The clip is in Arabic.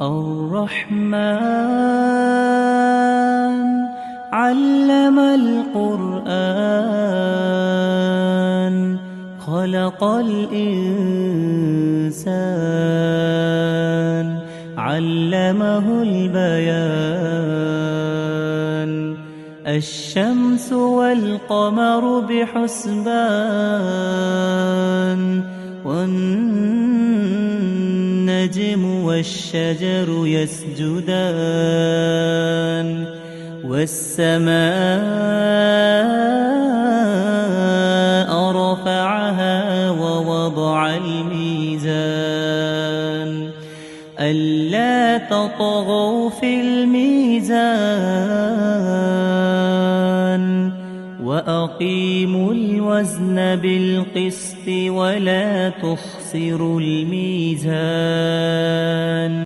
الرحمن علم القرآن خلق الإنسان علمه البيان الشمس والقمر بحسبان والنجم والشجر يسجدان والسماء رفعها ووضع الميزان ألا تطغوا في الميزان وأقيموا الوزن بالقسط ولا تخسروا الميزان